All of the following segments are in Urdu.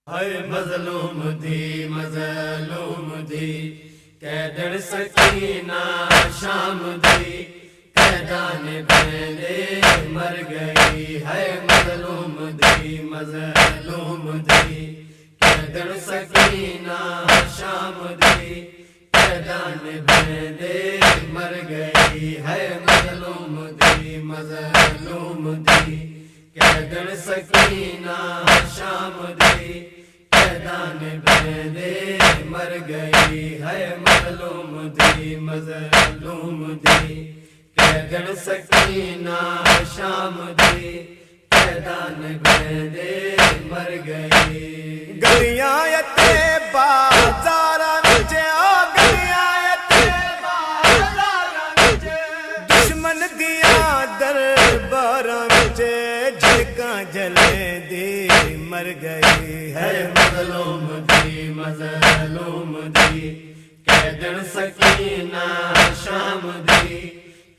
ہائے مظلوم دی مظلوم دی قیدر سکینہ شام دی قیدان بندے مر گئی ہے مظلوم دی مظلوم دی قیدر سکینہ شام دی قیدان بندے مر گئی ہے مظلوم دی مظلوم دی قیدر سکینہ شام دی قیدان بندے مر گئی ہے مظلوم دی مظلوم دی قیدر سکینہ شام دی قیدان بندے مر گئی گلیاں طیبہ بازاراں وچ گلیاں طیبہ بازاراں وچ دشمن دیاں درباراں وچ جھڑکاں جلے دی مر گئی ہے مظلوم دی مظلوم دی قیدر سکینہ شام دی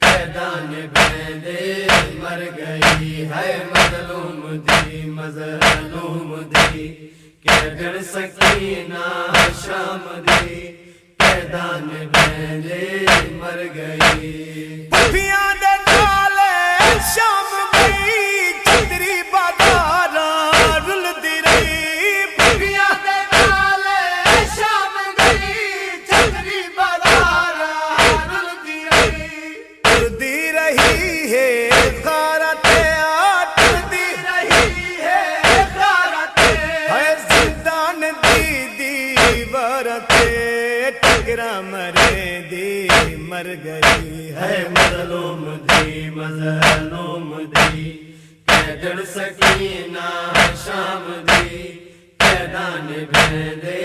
قیدان بندے مر گئی ہے مظلوم دی مظلوم دی قیدر سکینہ شام دی قیدان بندے مر گئی پھپھیاں دے نالے شام گئی چتری بازاراں رلدی رہی پھپھیاں دے نالے شام گئی چتری بازاراں رلدی رہی ہے غارت ٹردی رہی ہے غارت ہے زندان دی دیوار تے ٹکرا مرے دی مر گئی ہے مظلوم دی مظلوم دی قیدر سکینہ شام دی قیدان بندے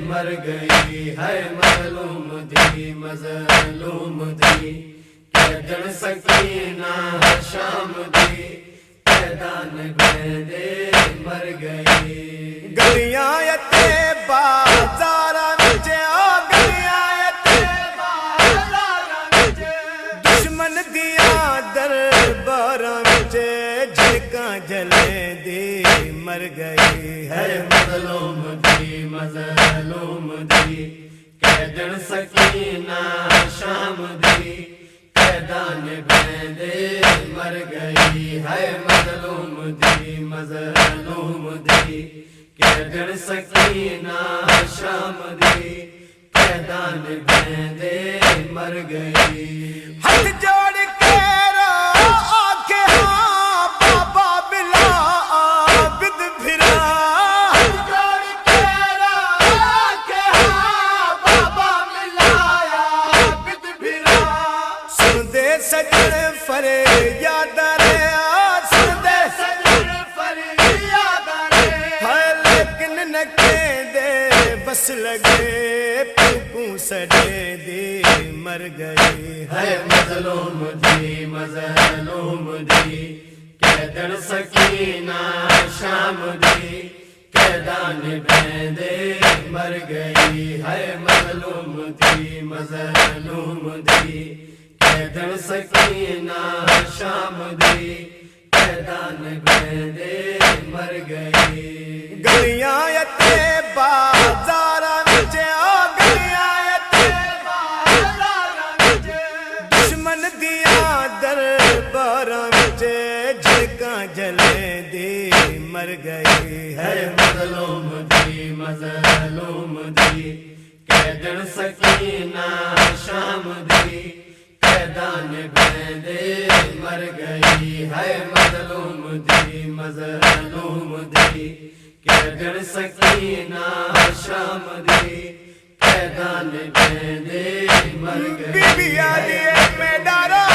مر گئی ہے مظلوم دی مظلوم دی قیدر سکینہ شام دی قیدان بندے مر گئی گلیاں طیبہ بازاراں وچ گلیاں طیبہ بازاراں وچ دشمن دیاں درباراں وچ جھڑکاں جلے دی مر گئی ہے مظلوم دی مظلوم دی قیدر سکینہ شام دی قیدان بندے مر گئی ہے مظلوم دی مظلوم دی قیدر سکینہ شام دی قیدان بندے مر گئی ہاتھ جوڑ کے رو آکھے ہاں بابا بلا عابد پھرا ہاتھ جوڑ کے رو آکھے ہاں بابا بلا عابد پھرا سن دے سجن فریاد رہا سن دے سجن فریاد رہا لیکن نکے دے بس لگے پھوپوں سڑے دی مر گئی ہے مظلوم دی مظلوم دی قیدر سکینہ شام دی قیدان بندے مر گئی ہے مظلوم دی مظلوم دی قیدر سکینہ شام دی قیدان بندے مر گئی گلیاں طیبہ بازاراں وچ گلیاں طیبہ بازاراں وچ دشمن دیاں درباراں وچ جھڑکاں جلے دی مر گئی ہے مظلوم دی مظلوم دی قیدر سکینہ شام دی قیدان بندے مر گئی ہے مظلوم دی مظلوم دی قیدر سکینہ شام دی قیدان بندے مر گئی بی بی علی میں ڈارا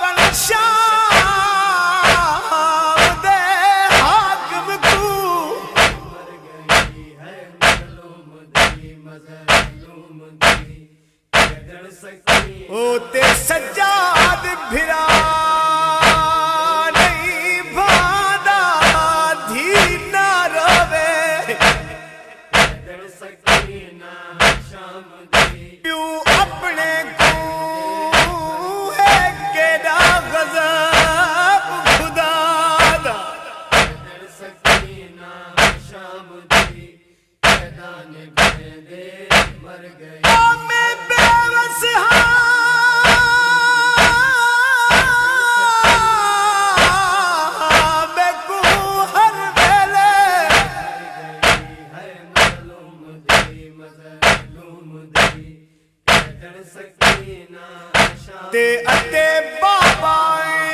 بن شام دے حاکم کو مر گئی ہے مظلوم دی مظلوم دی قیدر سکینہ او تے سجاد بھرا نہیں بھاندا دھی نہ روے قیدر سکینہ شام دی کیوں اپنے کو ہے کیڑا غضب خدا دا قیدر سکینہ سکینہ شام دی قیدان بندے مر گئی میں بے وس ہاں تے اتے بابا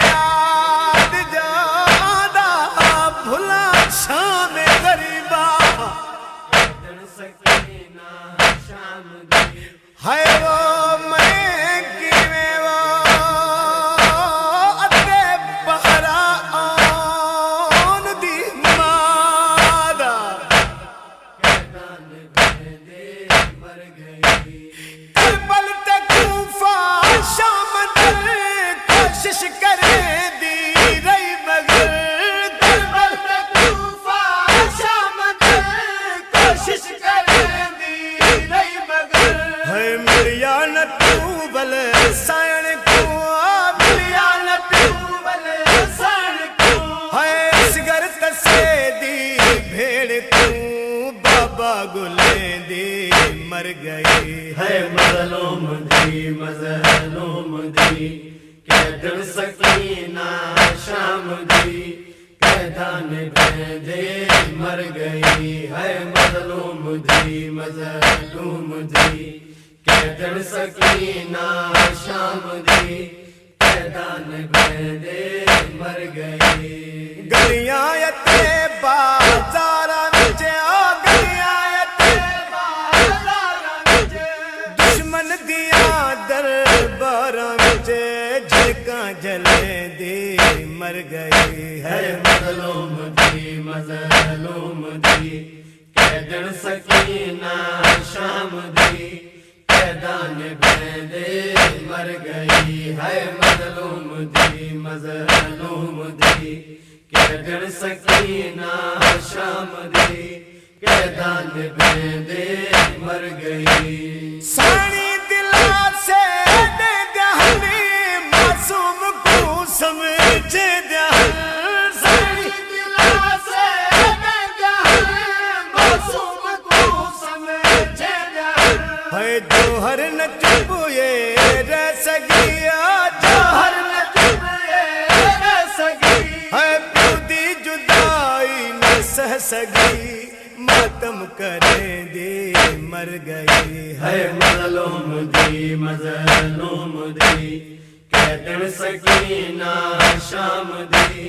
یاد جادا بھلا شام غریبا ہے وہ میں کیویں وہ اتے بہرا آن دی مادا مر گئی کربل تے کوفہ شام دل کوشش کرے دی رہی مگر کربل تے کوفہ شام دل کوشش کرے دی رہی مگر ہے مریا نہ تو بل سائن کو مریا نہ تو بل سائن کو ہے سگر تسے دی بھیڑ کو بابا گلیں دی مر گئی ہے مظلوم دی مظلوم دی قیدن سکینہ شام دی قیدان بندے مر گئی ہے مظلوم دی مظلوم دی قیدن سکینہ شام دی قیدان بندے مر گئی گلیاں یتے بازاراں وچ گلیاں یتے بازاراں وچ دشمن دیاں درباراں وچ جھڑکاں جلیں دی مر گئی ہے ہے مظلوم دی مظلوم دی قیدن سکینہ شام دی قیدان بندے مر گئی ہے مظلوم دی مظلوم دی قیدن سکینہ شام دی قیدان بندے مر گئی سانی دلا سے دے دہنی معصوم کو سمجھ دہن سانی دلا سے دے دہن معصوم کو سمجھ دہن ہے جوہر نہ چپوئے رہ سگیا جوہر نہ چپوئے رہ سگی ہے پیو دی جدائی نہ سہ سگی ماتم کرے دی مر گئی ہے مظلوم دی مظلوم دی قیدن سکینہ شام دی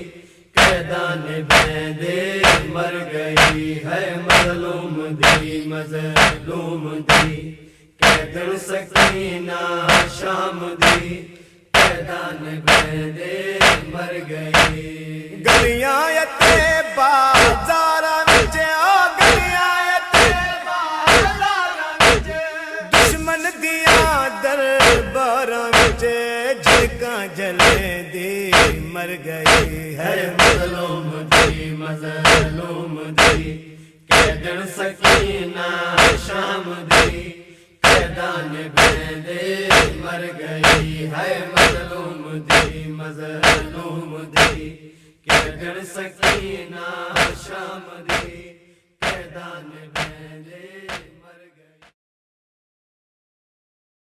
قیدان بندے مر گئی ہے مظلوم دی مظلوم دی قیدن سکینہ شام دی قیدان بندے مر گئی گلیاں یتے بازاراں وچ گلیاں یتے بازاراں وچ دشمن دیاں درباراں وچ جھڑکاں جلیں دی مر گئی ہے ہے مظلوم دی مظلوم دی قیدن سکینہ شام دی قیدان بندے مر گئی ہے مظلوم دی مظلوم دی قیدن سکینہ شام دی قیدان بندے